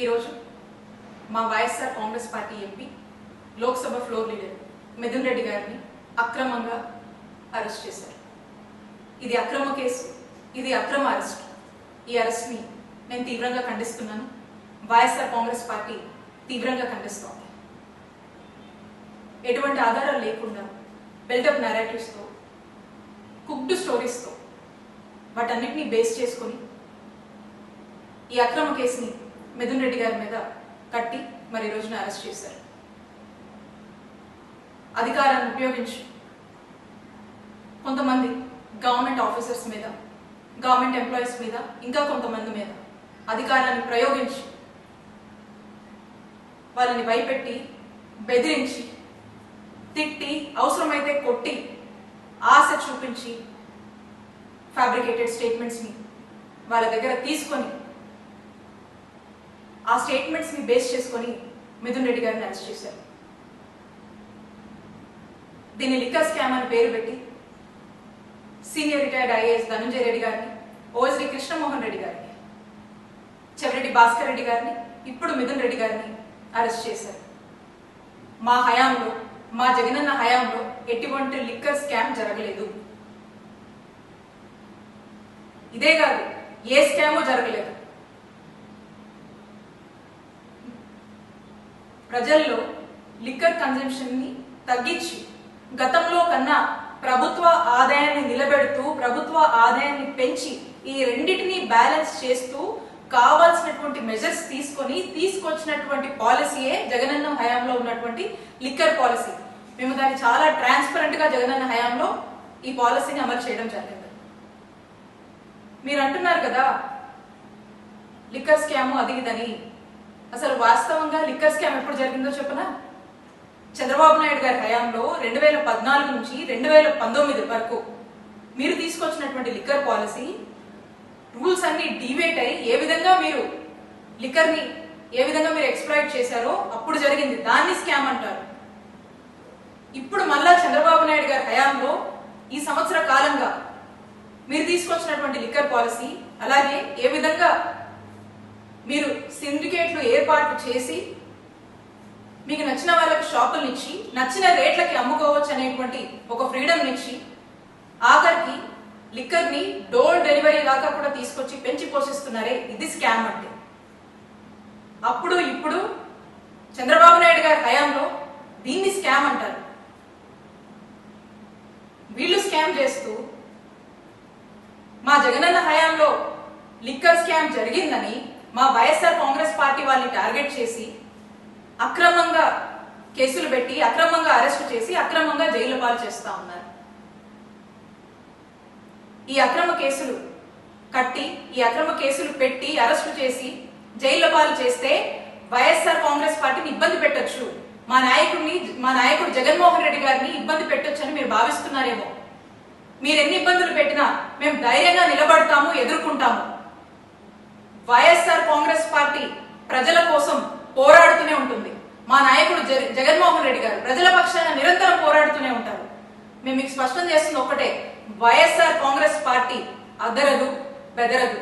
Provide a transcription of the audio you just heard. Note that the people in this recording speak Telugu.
ఈరోజు మా YSR Congress party MP Lok Sabha floor leader Mithun Reddy గారిని అక్రమంగా అరెస్ట్ చేశారు. ఇది అక్రమ కేసు, ఇది అక్రమ అరెస్ట్. ఈ అరెస్ట్ని నేను తీవ్రంగా ఖండిస్తున్నాను. వైఎస్ఆర్ కాంగ్రెస్ పార్టీ తీవ్రంగా ఖండిస్తోంది. ఎటువంటి ఆధారాలు లేకుండా బిల్డప్ నెరేటివ్స్తో, కుక్డ్ స్టోరీస్తో వాటన్నిటినీ బేస్ చేసుకొని ఈ అక్రమ కేసుని మిథున్ రెడ్డి గారి మీద కట్టి మరి ఈ రోజున అరెస్ట్ చేశారు. అధికారాన్ని ఉపయోగించి కొంతమంది గవర్నమెంట్ ఆఫీసర్స్ మీద, గవర్నమెంట్ ఎంప్లాయీస్ మీద, ఇంకా కొంతమంది మీద అధికారాన్ని ప్రయోగించి వాళ్ళని భయపెట్టి, బెదిరించి, తిట్టి, అవసరమైతే కొట్టి, ఆశ చూపించి ఫ్యాబ్రికేటెడ్ స్టేట్మెంట్స్ని వాళ్ళ దగ్గర తీసుకొని ఆ స్టేట్మెంట్స్ని బేస్ చేసుకొని మిథున్ రెడ్డి గారిని అరెస్ట్ చేశారు. దీన్ని లిక్కర్ స్కామ్ అని పేరు పెట్టి senior retired IAS Dhananjaya Reddy గారిని, ఓఎస్డి కృష్ణమోహన్ రెడ్డి గారిని, చెవిరెడ్డి భాస్కర్ రెడ్డి గారిని, ఇప్పుడు మిథున్ రెడ్డి గారిని అరెస్ట్ చేశారు. మా హయాంలో, మా జగనన్న హయాంలో ఎటువంటి లిక్కర్ స్కామ్ జరగలేదు. ఇదే కాదు, ఏ స్కామో జరగలేదు. ప్రజల్లో లిక్కర్ కన్జంప్షన్ని తగ్గించి గతంలో కన్నా ప్రభుత్వ ఆదాయాన్ని నిలబెడుతూ, ప్రభుత్వ ఆదాయాన్ని పెంచి ఈ రెండింటినీ బ్యాలెన్స్ చేస్తూ కావాల్సినటువంటి మెజర్స్ తీసుకొచ్చినటువంటి పాలసీయే జగనన్న హయాంలో ఉన్నటువంటి లిక్కర్ పాలసీ. మేము దాన్ని చాలా ట్రాన్స్పరెంట్ గా జగనన్న హయాంలో ఈ పాలసీని అమలు చేయడం జరిగింది. మీరు అంటున్నారు కదా లిక్కర్ స్కామ్ అది ఇదని. అసలు వాస్తవంగా లిక్కర్ స్కామ్ ఎప్పుడు జరిగిందో చెప్పనా? చంద్రబాబు నాయుడు గారి హయాంలో 2014 నుంచి 2019 వరకు మీరు తీసుకొచ్చినటువంటి లిక్కర్ పాలసీ రూల్స్ అన్ని డివేట్ అయ్యి ఏ విధంగా మీరు లిక్కర్ని ఏ విధంగా మీరు ఎక్స్ప్లాయిట్ చేశారో అప్పుడు జరిగింది. దాన్ని స్కామ్ అంటారు. ఇప్పుడు మళ్ళా చంద్రబాబు నాయుడు గారి హయాంలో ఈ సంవత్సర కాలంగా మీరు తీసుకొచ్చినటువంటి లిక్కర్ పాలసీ, అలాగే ఏ విధంగా మీరు సిండికేట్లు ఏర్పాటు చేసి మీకు నచ్చిన వాళ్ళకి షాపులు ఇచ్చి నచ్చిన రేట్లకి అమ్ముకోవచ్చు అనేటువంటి ఒక ఫ్రీడమ్ ఇచ్చి ఆఖరికి లిక్కర్ని డోర్ డెలివరీ దాకా కూడా తీసుకొచ్చి పెంచి పోషిస్తున్నారే, ఇది స్కామ్ అంటే. అప్పుడు ఇప్పుడు చంద్రబాబు నాయుడు గారి హయాంలో దీన్ని స్కామ్ అంటారు. వీళ్ళు స్కామ్ చేస్తూ మా జగనన్న హయాంలో లిక్కర్ స్కామ్ జరిగిందని మా వైఎస్ఆర్ కాంగ్రెస్ పార్టీ వాళ్ళని టార్గెట్ చేసి అక్రమంగా కేసులు పెట్టి, అక్రమంగా అరెస్టు చేసి, అక్రమంగా జైలు పాలు చేస్తా ఉన్నారు. ఈ అక్రమ కేసులు కట్టి, ఈ అక్రమ కేసులు పెట్టి, అరెస్టు చేసి, జైలు పాలు చేస్తే వైఎస్ఆర్ కాంగ్రెస్ పార్టీని ఇబ్బంది పెట్టొచ్చు, మా నాయకుడు జగన్మోహన్ రెడ్డి గారిని ఇబ్బంది పెట్టొచ్చు అని మీరు భావిస్తున్నారేమో. మీరు ఎన్ని ఇబ్బందులు పెట్టినా మేము ధైర్యంగా నిలబడతాము, ఎదుర్కొంటాము. వైఎస్ఆర్ కాంగ్రెస్ పార్టీ ప్రజల కోసం పోరాడుతూనే ఉంటుంది. మా నాయకుడు జగన్మోహన్ రెడ్డి గారు ప్రజల పక్షాన నిరంతరం పోరాడుతూనే ఉంటారు. మేము మీకు స్పష్టం చేస్తుంది ఒక్కటే, వైఎస్ఆర్ కాంగ్రెస్ పార్టీ అదరదు, బెదరదు.